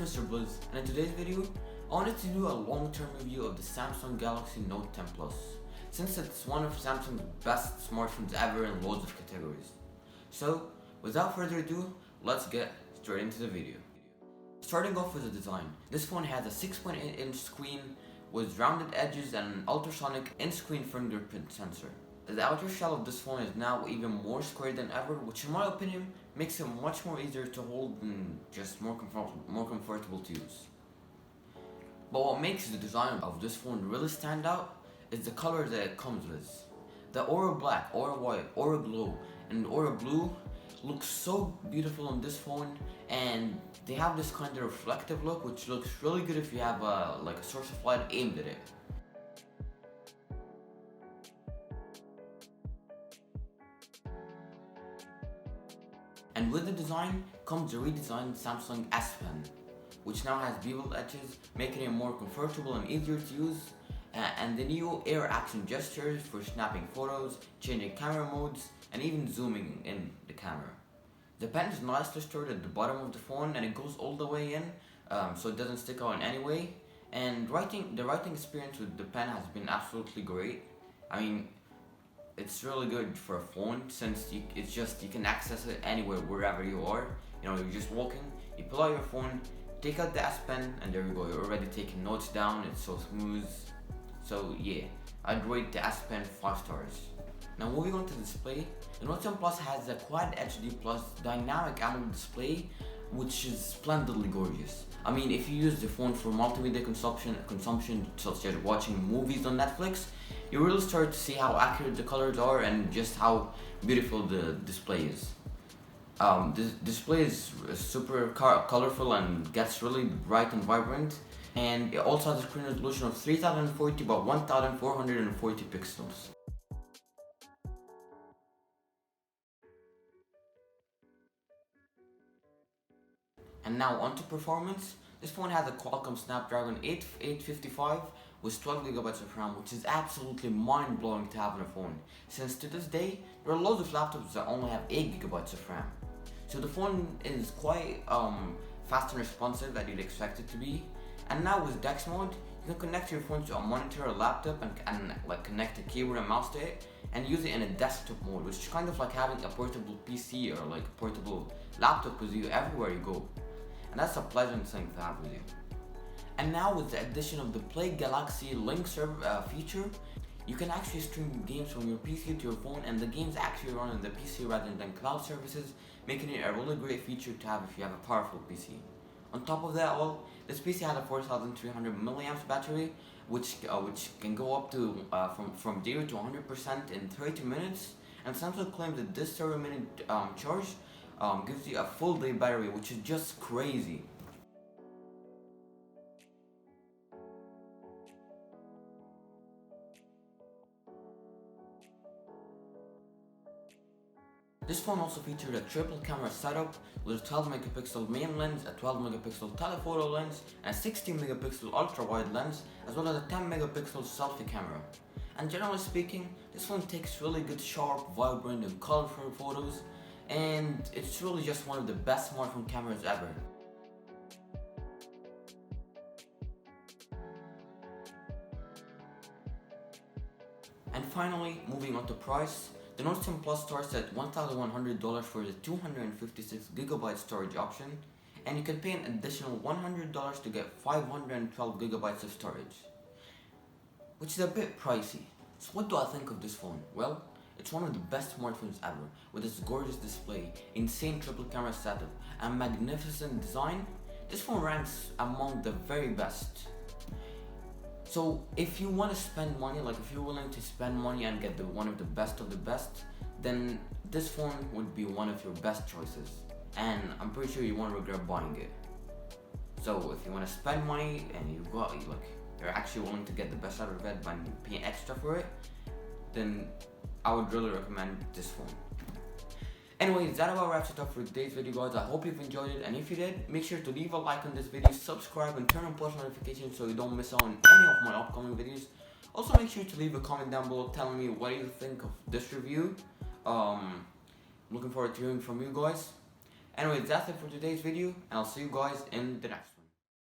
Mr. Blitz, and in today's video, I wanted to do a long-term review of the Samsung Galaxy Note 10 Plus, since it's one of Samsung's best smartphones ever in loads of categories. So, without further ado, let's get straight into the video. Starting off with the design, this phone has a 6.8-inch screen with rounded edges and an ultrasonic in-screen fingerprint sensor. The outer shell of this phone is now even more square than ever, which in my opinion makes it much more easier to hold and just more comfortable to use. But what makes the design of this phone really stand out is the color that it comes with. The Aura Black, Aura White, Aura Glow, and Aura Blue look so beautiful on this phone, and they have this kind of reflective look which looks really good if you have a source of light aimed at it. And with the design comes the redesigned Samsung S Pen, which now has beveled edges, making it more comfortable and easier to use, and the new Air Action gestures for snapping photos, changing camera modes, and even zooming in the camera. The pen is nicely stored at the bottom of the phone, and it goes all the way in, so it doesn't stick out in any way. And the writing experience with the pen has been absolutely great. I mean, it's really good for a phone since you can access it anywhere, wherever you are. You know, you're just walking, you pull out your phone, take out the S Pen, and there you go. You're already taking notes down. It's so smooth. So yeah, I'd rate the S Pen 5 stars. Now moving on to the display, the Note 10 Plus has a Quad HD Plus dynamic AMOLED display, which is splendidly gorgeous. I mean, if you use the phone for multimedia consumption such as watching movies on Netflix, you really start to see how accurate the colors are and just how beautiful the display is. This display is super colorful and gets really bright and vibrant, and it also has a screen resolution of 3040 by 1440 pixels. And now onto performance. This phone has a Qualcomm Snapdragon 855 with 12GB of RAM, which is absolutely mind-blowing to have on a phone, since to this day there are loads of laptops that only have 8GB of RAM. So the phone is quite fast and responsive as you'd expect it to be. And now with DeX mode, you can connect your phone to a monitor or laptop and connect a keyboard and mouse to it and use it in a desktop mode, which is kind of like having a portable PC or like a portable laptop with you everywhere you go. And that's a pleasant thing to have with you. And now with the addition of the Play Galaxy Link feature, you can actually stream games from your PC to your phone, and the games actually run on the PC rather than cloud services, making it a really great feature to have if you have a powerful PC. On top of that all, this PC has a 4300 mAh battery, which can go up to from 0 to 100% in 30 minutes, and Samsung claims that this 30-minute charge gives you a full day battery, which is just crazy. This phone also featured a triple camera setup with a 12MP main lens, a 12MP telephoto lens, and a 16MP ultra-wide lens, as well as a 10MP selfie camera. And generally speaking, this phone takes really good, sharp, vibrant, and colorful photos, and it's really just one of the best smartphone cameras ever. And finally, moving on to price, the Note 10 Plus starts at $1,100 for the 256GB storage option, and you can pay an additional $100 to get 512GB of storage, which is a bit pricey. So what do I think of this phone? Well, it's one of the best smartphones ever, with its gorgeous display, insane triple camera setup, and magnificent design. This phone ranks among the very best. So if you want to spend money, if you're willing to spend money and get one of the best, then this phone would be one of your best choices, and I'm pretty sure you won't regret buying it. So if you want to spend money and you're actually willing to get the best out of it by paying extra for it, then I would really recommend this phone. Anyways, that about wraps it up for today's video, guys. I hope you've enjoyed it, and if you did, make sure to leave a like on this video, subscribe, and turn on post notifications so you don't miss out on any of my upcoming videos. Also, make sure to leave a comment down below telling me what you think of this review. Looking forward to hearing from you guys. Anyways, that's it for today's video, and I'll see you guys in the next one.